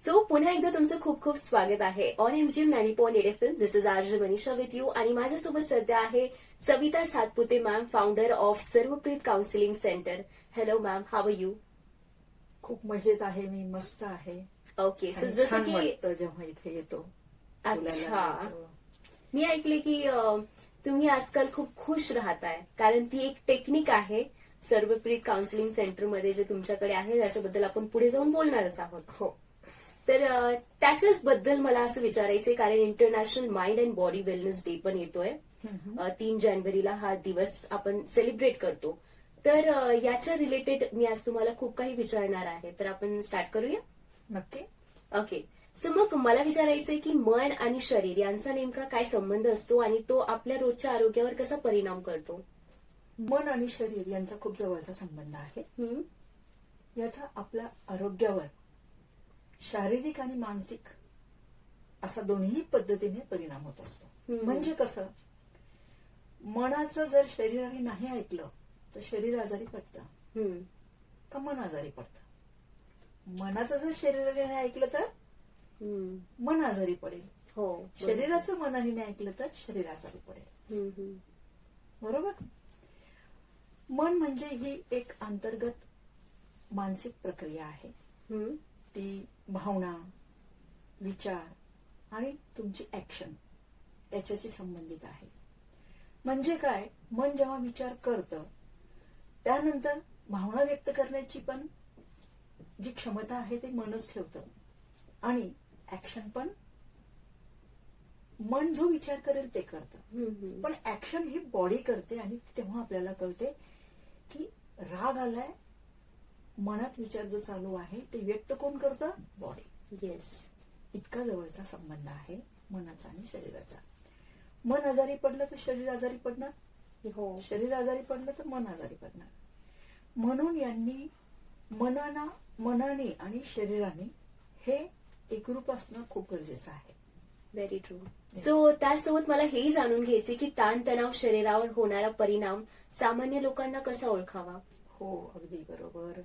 So पुन्हा एकदा तुमचं खूप खूप स्वागत आहे on MGM 90.8 FM. This is RJ Manisha with you आणि माझ्यासोबत सध्या आहे Savita Satpute ma'am, founder of Sarvapreet counselling centre. Hello ma'am, how are you? खूप मजेत आहे मी, मस्त आहे. ओके, सो आणि जसं छान की वाटतं जेव्हा इथे येतो. अच्छा, बोलायला मी ऐकले की तुम्ही आजकाल खूप खुश राहताय, कारण ती एक टेक्निक आहे सर्वप्रीत काउन्सिलिंग सेंटरमध्ये जे तुमच्याकडे आहे, त्याच्याबद्दल आपण पुढे जाऊन बोलणारच आहोत. हो. तर त्याच्याच बद्दल मला असं विचारायचंय, कारण international mind and body wellness day पण येतोय. 3 जानेवारीला हा दिवस आपण सेलिब्रेट करतो. तर याच्या रिलेटेड मी आज तुम्हाला खूप काही विचारणार आहे, तर आपण स्टार्ट करूया. नक्की. ओके, सो मग मला विचारायचंय की मन आणि शरीर यांचा नेमका काय संबंध असतो आणि तो आपल्या रोजच्या आरोग्यावर कसा परिणाम करतो? मन आणि शरीर यांचा खूप जवळचा संबंध आहे. याचा आपल्या आरोग्यावर शारीरिक आणि मानसिक असा दोन्ही पद्धतीने परिणाम होत असतो. म्हणजे कसं, मनाचं जर शरीराने नाही ऐकलं तर शरीर आजारी पडतं का मन आजारी पडतं. मनाचं जर शरीराने नाही ऐकलं तर मन आजारी पडेल. हो, शरीराचं मनाने नाही ऐकलं तर शरीर आजारी पडेल. बरोबर. मन म्हणजे ही एक अंतर्गत मानसिक प्रक्रिया आहे. ती भावना, विचार आणि तुमची ऍक्शन याच्याशी संबंधित आहे. म्हणजे काय, मन जेव्हा विचार करतं त्यानंतर भावना व्यक्त करण्याची पण जी क्षमता आहे ते मनच ठेवतं आणि ऍक्शन पण मन जो विचार करेल ते करतं. पण ऍक्शन ही बॉडी करते आणि तेव्हा आपल्याला कळते की राग आलाय, मनात विचार जो चालू आहे ते व्यक्त कोण करतं? बॉडी. येस. इतका जवळचा संबंध आहे मनाचा आणि शरीराचा. मन आजारी पडलं तर शरीर आजारी पडणार. हो. शरीर आजारी पडलं तर मन आजारी पडणार. म्हणून यांनी मनाने आणि शरीराने हे एकरूप असणं खूप गरजेचं आहे. Very true. सो त्यासोबत मला हेही जाणून घ्यायचे की ताणतणाव शरीरावर होणारा परिणाम सामान्य लोकांना कसा ओळखावा? हो, अगदी बरोबर.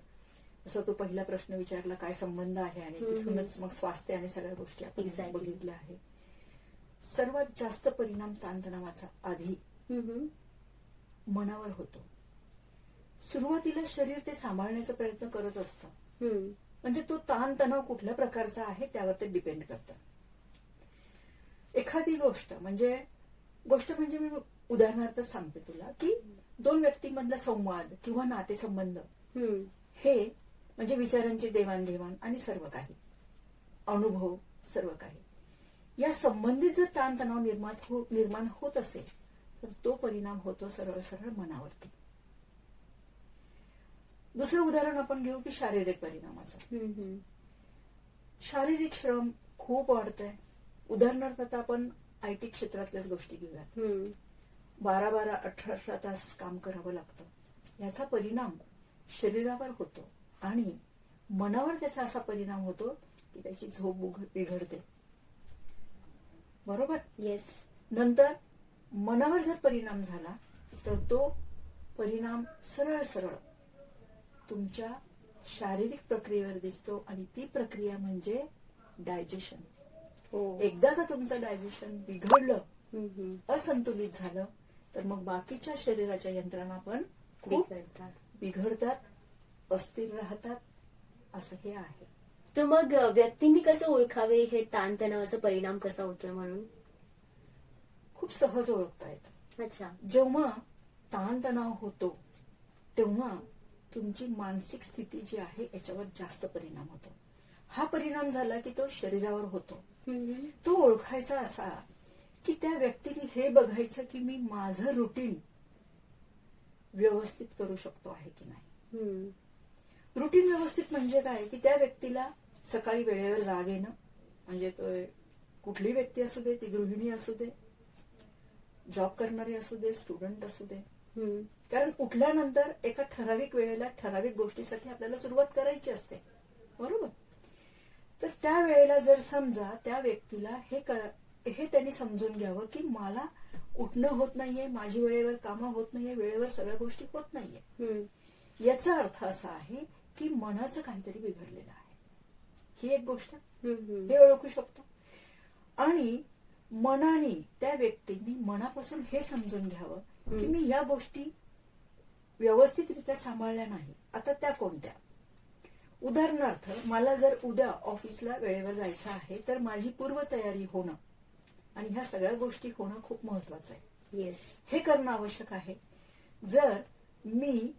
असं तो पहिला प्रश्न विचारला, काय संबंध आहे, आणि तिथूनच मग स्वास्थ्य आणि सगळ्या गोष्टी आपण बघितल्या आहे. सर्वात जास्त परिणाम ताणतणावाचा आधी मनावर होतो. सुरुवातीला शरीर ते सांभाळण्याचा प्रयत्न करत असतं. म्हणजे तो ताणतणाव कुठल्या प्रकारचा आहे त्यावर ते डिपेंड करतं. एखादी गोष्ट म्हणजे मी उदाहरणार्थ सांगते तुला की 2 व्यक्तींमधला संवाद किंवा नातेसंबंध हे म्हणजे विचारांची देवाणघेवाण आणि सर्व काही अनुभव, सर्व काही या संबंधित जर ताणतणाव निर्माण होत असेल तर तो परिणाम होतो सरळ सरळ मनावरती. दुसरं उदाहरण आपण घेऊ की शारीरिक परिणामाचं. शारीरिक श्रम खूप वाढतंय. उदाहरणार्थ आता आपण IT क्षेत्रातल्याच गोष्टी घेऊयात. 12-12, 18 तास काम करावं लागतं. याचा परिणाम शरीरावर होतो आणि मनावर त्याचा असा परिणाम होतो की त्याची झोप बिघडते. बरोबर. येस. नंतर मनावर जर परिणाम झाला तर तो परिणाम सरळ सरळ तुमच्या शारीरिक प्रक्रियेवर दिसतो आणि ती प्रक्रिया म्हणजे डायजेशन. एकदा का तुमचं डायजेशन बिघडलं, असंतुलित झालं, तर मग बाकीच्या शरीराच्या यंत्रणा पण खूप बिघडतात, अस्थिर राहतात. असं हे आहे. तर मग व्यक्तींनी कसं ओळखावे हे ताणतणावाचा परिणाम कसा होतोय म्हणून? खूप सहज ओळखता येतं. अच्छा. जेव्हा ताणतणाव होतो तेव्हा तुमची मानसिक स्थिती जी आहे याच्यावर जास्त परिणाम होतो. हा परिणाम झाला की तो शरीरावर होतो. तो ओळखायचा असा की त्या व्यक्तीने हे बघायचं की मी माझं रुटीन व्यवस्थित करू शकतो आहे की नाही. रुटीन व्यवस्थित म्हणजे काय की त्या व्यक्तीला सकाळी वेळेवर जाग येणं, म्हणजे तो कुठली व्यक्ती असू दे, ती गृहिणी असू दे, जॉब करणारी असू दे, स्टुडंट असू दे. कारण उठल्यानंतर एका ठराविक वेळेला ठराविक गोष्टीसाठी आपल्याला सुरुवात करायची असते. बरोबर. तर त्या वेळेला जर समजा त्या व्यक्तीला हे त्यांनी समजून घ्यावं की मला उठणं होत नाहीये, माझी वेळेवर कामं होत नाहीये, वेळेवर सगळ्या गोष्टी होत नाहीये. याचा अर्थ असा आहे की मनाचं काहीतरी बिघडलेलं आहे. ही एक गोष्ट हम्म. हे ओळखू शकतो. आणि मनाने त्या व्यक्तींनी मनापासून हे समजून घ्यावं की मी या गोष्टी व्यवस्थितरित्या सांभाळल्या नाही. आता त्या कोणत्या? उदाहरणार्थ, मला जर उद्या ऑफिसला वेळेवर जायचं आहे तर माझी पूर्वतयारी होणं आणि ह्या सगळ्या गोष्टी होणं खूप महत्वाचं आहे. येस. हे करणं आवश्यक आहे. जर मी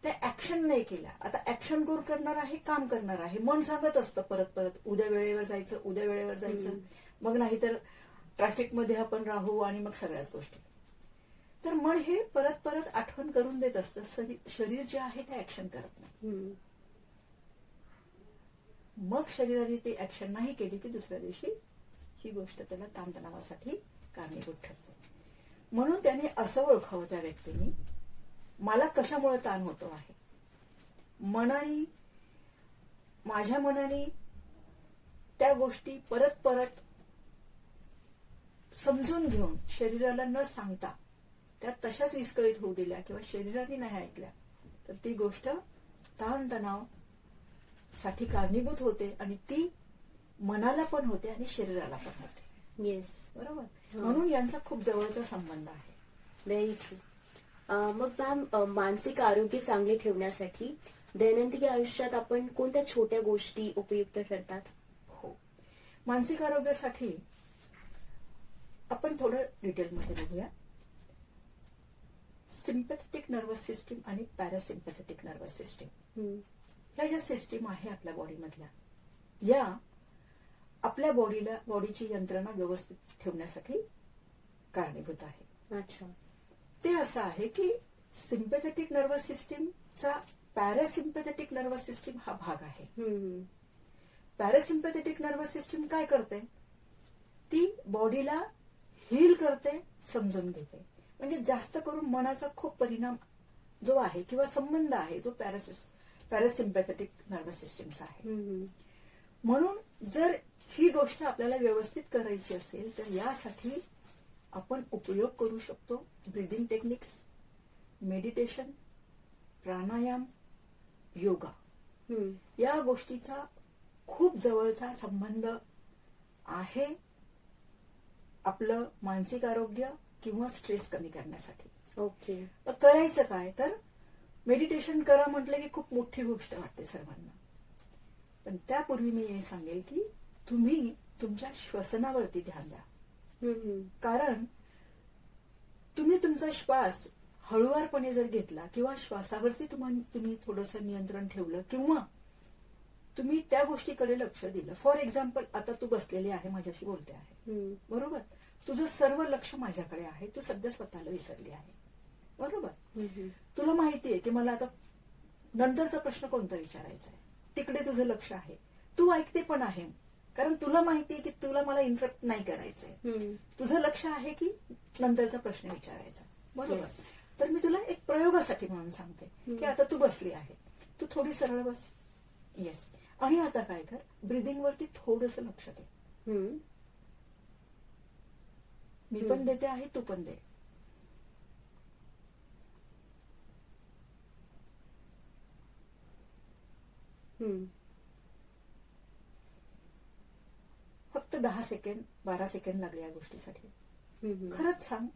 त्या ऍक्शन नाही केल्या, आता ऍक्शन कोण करणार आहे? काम करणार आहे. मन सांगत असतं परत परत उद्या वेळेवर जायचं, उद्या वेळेवर जायचं. मग नाहीतर ट्रॅफिकमध्ये आपण राहू आणि मग सगळ्याच गोष्टी. तर मन हे परत परत आठवण करून देत असतं. शरीर जे आहे ते ऍक्शन करत नाही. मग शरीराने ते ऍक्शन नाही केली की दुसऱ्या दिवशी ही गोष्ट त्याला ताणतणावासाठी कारणीभूत ठरते. म्हणून त्याने असं ओळखावं त्या व्यक्तीने, मला कशामुळे ताण होतो आहे. मनाने, माझ्या मनाने त्या गोष्टी परत परत समजून घेऊन शरीराला न सांगता त्या तशाच विस्कळीत होऊ दिल्या किंवा शरीराने नाही ऐकल्या तर ती गोष्ट ताणतणाव साठी कारणीभूत होते आणि ती मनाला पण होते आणि शरीराला पण होते. येस. बरोबर. म्हणून यांचा खूप जवळचा संबंध आहे. Very true. मग मॅम, मानसिक आरोग्य चांगले ठेवण्यासाठी दैनंदिन आयुष्यात आपण कोणत्या छोट्या गोष्टी उपयुक्त ठरतात? हो, मानसिक आरोग्यासाठी आपण थोडं डिटेलमध्ये बघूया. सिम्पॅथेटिक नर्वस सिस्टीम आणि पॅरासिम्पॅथेटिक नर्वस सिस्टीम, ह्या ज्या सिस्टीम आहे आपल्या बॉडीमधल्या, या आपल्या बॉडीची यंत्रणा व्यवस्थित ठेवण्यासाठी कारणीभूत आहे. अच्छा. ते असं आहे की सिम्पॅथेटिक नर्वस सिस्टीमचा पॅरासिम्पॅथेटिक नर्वस सिस्टीम हा भाग आहे. पॅरासिम्पॅथेटिक नर्वस सिस्टीम काय करते? ती बॉडीला हील करते, समजून घेते. म्हणजे जास्त करून मनाचा खूप परिणाम जो आहे किंवा संबंध आहे जो पॅरासिम्पॅथेटिक नर्वस सिस्टीमचा आहे. म्हणून जर ही गोष्ट आपल्याला व्यवस्थित करायची असेल तर यासाठी आपण उपयोग करू शकतो ब्रीदिंग टेक्निक्स, मेडिटेशन, प्राणायाम, योगा. या गोष्टीचा खूप जवळचा संबंध आहे आपलं मानसिक आरोग्य किंवा स्ट्रेस कमी करण्यासाठी. ओके. करायचं काय तर मेडिटेशन करा म्हटलं की खूप मोठी गोष्ट वाटते सर्वांना. पण त्यापूर्वी मी हे सांगेल की तुम्ही तुमच्या श्वसनावरती ध्यान द्या. कारण तुम्ही तुमचा श्वास हळुवारपणे जर घेतला किंवा श्वासावरती तुम्ही थोडंसं नियंत्रण ठेवलं किंवा तुम्ही त्या गोष्टीकडे लक्ष दिलं. फॉर एक्झाम्पल, आता तू बसलेली आहे, माझ्याशी बोलते आहे, बरोबर. तुझं सर्व लक्ष माझ्याकडे आहे. तू सध्या स्वतःला विसरली आहे, बरोबर. तुला माहितीये की मला आता नंतरचा प्रश्न कोणता विचारायचा आहे, तिकडे तुझं लक्ष आहे. तू ऐकते पण आहे कारण तुला माहितीये की तुला मला इंटरप्ट नाही करायचंय. तुझं लक्ष आहे की नंतरचा प्रश्न विचारायचा, बरोबर. तर मी तुला एक प्रयोगासाठी म्हणून सांगते की आता तू बसली आहे, तू थोडी सरळ बस. येस. आणि आता काय कर, ब्रिदिंग वरती थोडस लक्ष दे. मी पण देते आहे, तू पण दे. फक्त 10 सेकंड 12 सेकंड लागले या गोष्टीसाठी. खरंच सांग,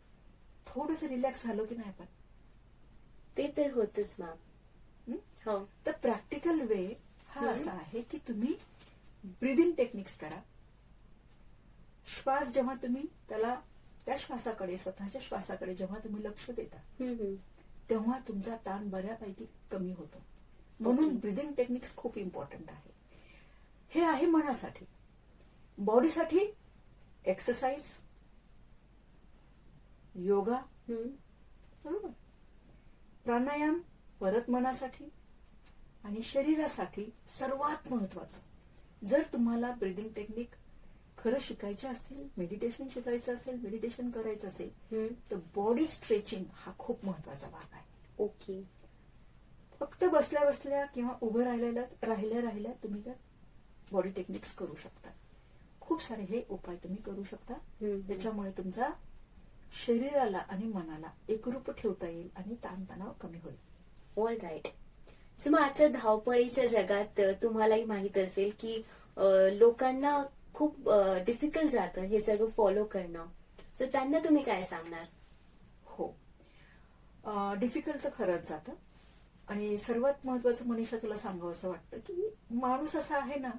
थोडस रिलॅक्स झालो की नाही आपण? ते तर होतच मॅम. हो. तर प्रॅक्टिकल वे हा असा आहे की तुम्ही ब्रीदिंग टेक्निक्स करा. श्वास जेव्हा तुम्ही त्या श्वासाकडे, स्वतःच्या श्वासाकडे जेव्हा तुम्ही लक्ष देता तेव्हा तुमचा ताण बऱ्यापैकी कमी होतो. म्हणून ब्रीदिंग टेक्निक्स खूप इम्पॉर्टंट आहे. हे आहे मनासाठी. बॉडीसाठी एक्सरसाइज, योगा, बरोबर, प्राणायाम परत मनासाठी, आणि शरीरासाठी सर्वात महत्वाचं, जर तुम्हाला ब्रीदिंग टेक्निक खरं शिकायचे असतील, मेडिटेशन शिकायचं असेल, मेडिटेशन करायचं असेल तर बॉडी स्ट्रेचिंग हा खूप महत्वाचा भाग आहे. ओके. फक्त बसल्या बसल्या किंवा उभं राहिल्या तुम्ही त्या बॉडी टेक्निक्स करू शकता. खूप सारे हे उपाय तुम्ही करू शकता, त्याच्यामुळे तुमचा शरीराला आणि मनाला एकरूप ठेवता येईल आणि ताणतणाव कमी होईल. All right. सो मग आजच्या धावपळीच्या जगात तुम्हालाही माहित असेल की लोकांना खूप डिफिकल्ट जातं हे सगळं फॉलो करणं. तर त्यांना तुम्ही काय सांगणार? हो, डिफिकल्ट तर खरंच जातं. आणि सर्वात महत्वाचं मनीषा तुला सांगावं असं वाटतं की माणूस असा आहे ना,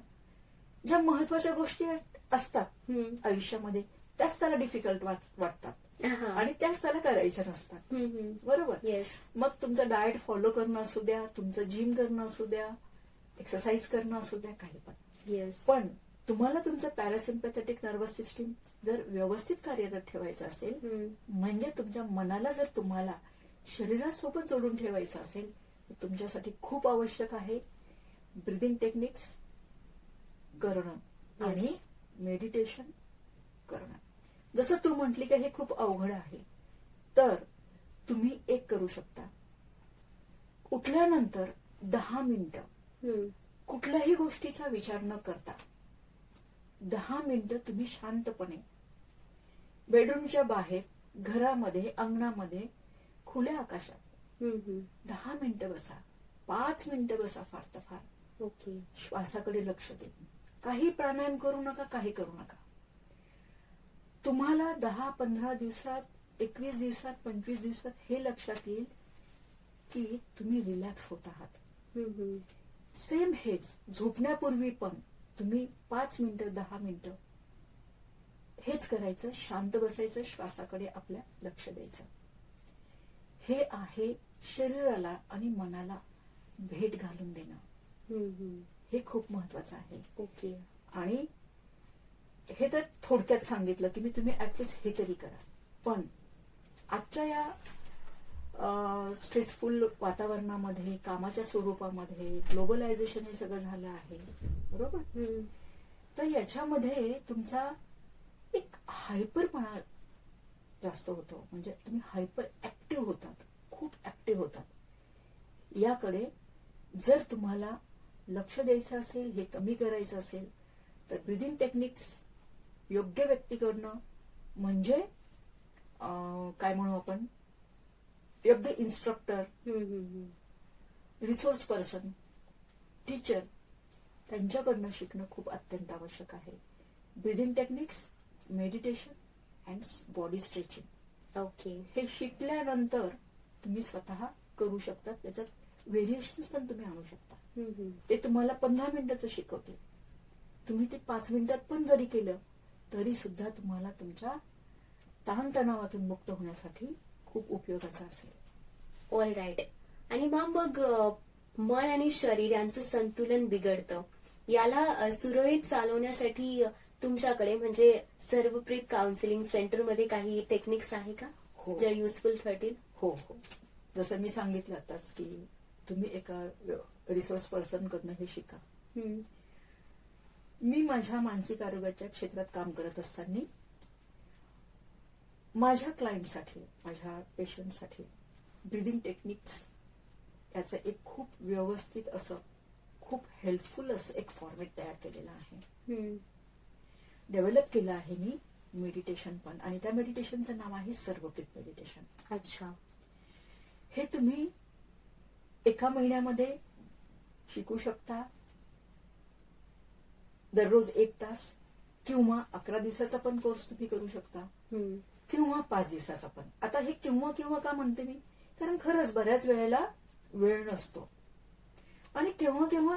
ज्या महत्वाच्या गोष्टी असतात आयुष्यामध्ये त्याच त्याला डिफिकल्ट वाटतात आणि त्याच त्याला करायच्या नसतात. बरोबर. येस. मग तुमचं डाएट फॉलो करणं असू द्या, तुमचं जिम करणं असू द्या, एक्सरसाइज करणं असू द्या, काही पण. येस. पण तुम्हाला तुमचं पॅरासिम्पॅथेटिक नर्वस सिस्टीम जर व्यवस्थित कार्यरत ठेवायचं असेल, म्हणजे तुमच्या मनाला जर तुम्हाला शरीरासोबत जोडून ठेवायचं असेल, तर तुमच्यासाठी खूप आवश्यक आहे ब्रीदिंग टेक्निक्स करणं आणि मेडिटेशन करणं. जसं तू म्हटली की हे खूप अवघड आहे, तर तुम्ही एक करू शकता. उठल्यानंतर 10 मिनिटं कुठल्याही गोष्टीचा विचार न करता 10 मिनिटं तुम्ही शांतपणे बेडरूमच्या बाहेर, घरामध्ये, अंगणामध्ये, खुल्या आकाशात 10 मिनिटं बसा, 5 मिनिटं बसा फार तर फार. ओके. श्वासाकडे लक्ष दे. काही प्राणायाम करू नका, काही करू नका. तुम्हाला 10-15 दिवसात, 21 दिवसात, 25 दिवसात हे लक्षात येईल की तुम्ही रिलॅक्स होत आहात. सेम हेच झोपण्यापूर्वी पण तुम्ही 5 मिनिटं, 10 मिनिटं हेच करायचं, शांत बसायचं, श्वासाकडे आपल्या लक्ष द्यायचं. हे आहे शरीराला आणि मनाला भेट घालून देणं. हे खूप महत्वाचं आहे. ओके. आणि हे तर थोडक्यात सांगितलं की मी तुम्ही ऍटलिस्ट हे तरी करा. पण आजच्या या स्ट्रेसफुल वातावरणामध्ये, कामाच्या स्वरूपामध्ये, ग्लोबलायझेशन हे सगळं झालं आहे, बरोबर. तर याच्यामध्ये तुमचा एक हायपरपणा जास्त होतो. म्हणजे तुम्ही हायपर ऍक्टिव्ह होतात, खूप ऍक्टिव्ह होतात. याकडे जर तुम्हाला लक्ष द्यायचं असेल, हे कमी करायचं असेल, तर ब्रीदिंग टेक्निक्स योग्य व्यक्तीकडनं, म्हणजे काय म्हणू आपण, योग्य इन्स्ट्रक्टर, रिसोर्स पर्सन, टीचर, त्यांच्याकडनं शिकणं खूप अत्यंत आवश्यक आहे. Breathing techniques, meditation and body stretching. Okay. हे शिकल्यानंतर तुम्ही स्वतः करू शकता. त्याच्यात व्हेरिएशन्स पण तुम्ही आणू शकता. ते तुम्हाला 15 मिनिटाचं शिकवते, तुम्ही ते 5 मिनिटात पण जरी केलं तरी सुद्धा तुम्हाला तुमच्या ताणतणावातून मुक्त होण्यासाठी खूप उपयोगाचं असेल. All right. आणि मग मन आणि शरीर यांचं संतुलन बिघडतं, याला सुरळीत चालवण्यासाठी तुमच्याकडे म्हणजे सर्वप्रीत काउन्सिलिंग सेंटरमध्ये काही टेक्निक्स आहे का ज्या युजफुल ठरतील? हो हो. जसं मी सांगितलं आताच की तुम्ही एका रिसोर्स पर्सन कडनं हे शिका. मी माझ्या मानसिक आरोग्याच्या क्षेत्रात काम करत असताना माझ्या क्लायंटसाठी, माझ्या पेशंटसाठी ब्रीदिंग टेक्निक्स याचं एक खूप व्यवस्थित असं, खूप हेल्पफुल असं एक फॉर्मेट तयार केलेलं आहे, डेव्हलप केलं आहे मी. मेडिटेशन पण, आणि त्या मेडिटेशनचं नाव आहे सर्वप्रीत मेडिटेशन. अच्छा. हे तुम्ही 1 महिन्यामध्ये शिकू शकता, दररोज 1 तास, किंवा 11 दिवसाचा पण कोर्स तुम्ही करू शकता, किंवा 5 दिवसाचा पण. आता हे किंवा किंवा का म्हणते मी, कारण खरंच बऱ्याच वेळेला वेळ नसतो आणि केव्हा केव्हा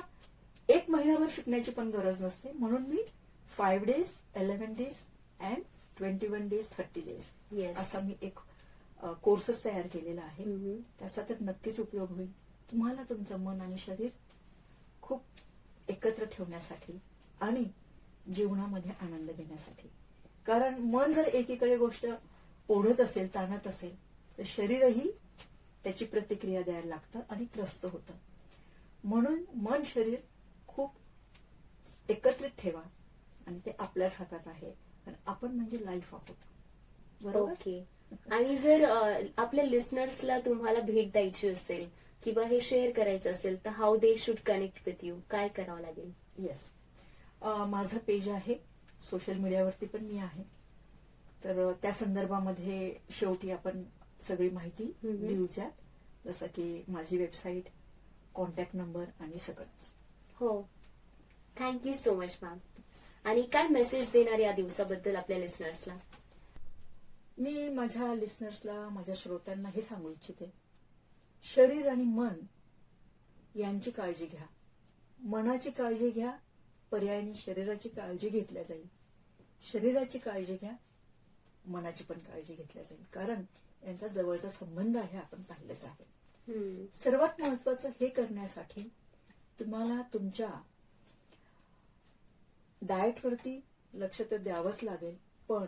1 महिनाभर शिकण्याची पण गरज नसते. म्हणून मी 5 days, 11 days and 21 days, 30 days असा मी एक कोर्सच तयार केलेला आहे. त्याचा तर नक्कीच उपयोग होईल तुम्हाला, तुमचं मन आणि शरीर खूप एकत्र ठेवण्यासाठी आणि जीवनामध्ये आनंद देण्यासाठी. कारण मन जर एकीकडे गोष्ट ओढत असेल, ताणत असेल, तर शरीरही त्याची प्रतिक्रिया द्यायला लागतं आणि त्रस्त होतं. म्हणून मन शरीर खूप एकत्रित ठेवा आणि ते आपल्याच हातात आहे. आणि आपण म्हणजे लाईफ आहोत, बरोबर. ओके. आणि जर आपल्या लिस्नर्सला तुम्हाला भेट द्यायची असेल किंवा हे शेअर करायचं असेल, तर how they should connect with you, काय करावं लागेल? येस, माझं पेज आहे, सोशल मीडियावरती पण मी आहे. तर त्या संदर्भामध्ये शेवटी आपण सगळी माहिती देऊच्या, जसं की माझी वेबसाईट, कॉन्टॅक्ट नंबर आणि सगळंच. हो. Thank you so much ma'am. आणि काय मेसेज देणार या दिवसाबद्दल आपल्या लिस्नर्सला? मी माझ्या लिस्नर्सला, माझ्या श्रोत्यांना हे सांगू इच्छिते, शरीर आणि मन यांची काळजी घ्या. मनाची काळजी घ्या, पर्यायाने शरीराची काळजी घेतल्या जाईल. शरीराची काळजी घ्या, मनाची पण काळजी घेतल्या जाईल, कारण यांचा जवळचा संबंध आहे, आपण पाहिलंच आहे. सर्वात महत्वाचं हे करण्यासाठी तुम्हाला तुमच्या डाएटवरती लक्ष तर द्यावंच लागेल, पण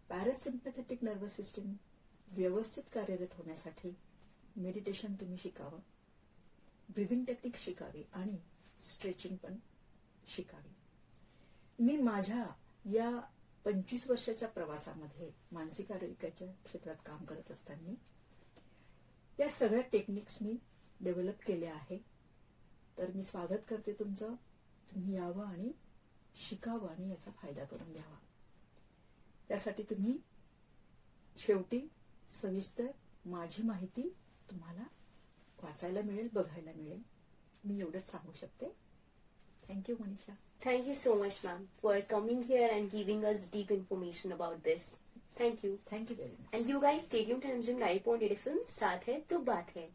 पॅरासिम्पॅथेटिक नर्वस सिस्टीम व्यवस्थित कार्यरत होण्यासाठी मेडिटेशन तुम्ही शिकावं, ब्रिदिंग टेक्निक शिकावी आणि स्ट्रेचिंग पण शिकावी. मी माझ्या या 25 वर्षाच्या प्रवासामध्ये मानसिक आरोग्याच्या क्षेत्रात काम करत असताना या सगळ्या टेक्निक्स मी डेव्हलप केल्या आहे. तर मी स्वागत करते तुमचं. तुम्ही यावं आणि शिकावं आणि याचा फायदा करून घ्यावा. त्यासाठी तुम्ही शेवटी सविस्तर माझी माहिती तुम्हाला वाचायला मिळेल, बघायला मिळेल. मी एवढंच सांगू शकते. Thank you Manisha. Thank you so much, ma'am, for coming here and giving us deep information about this. Thank you. Thank you very much. And you guys stay tuned to Anjum 90.8 FM. साथ है तो बात है.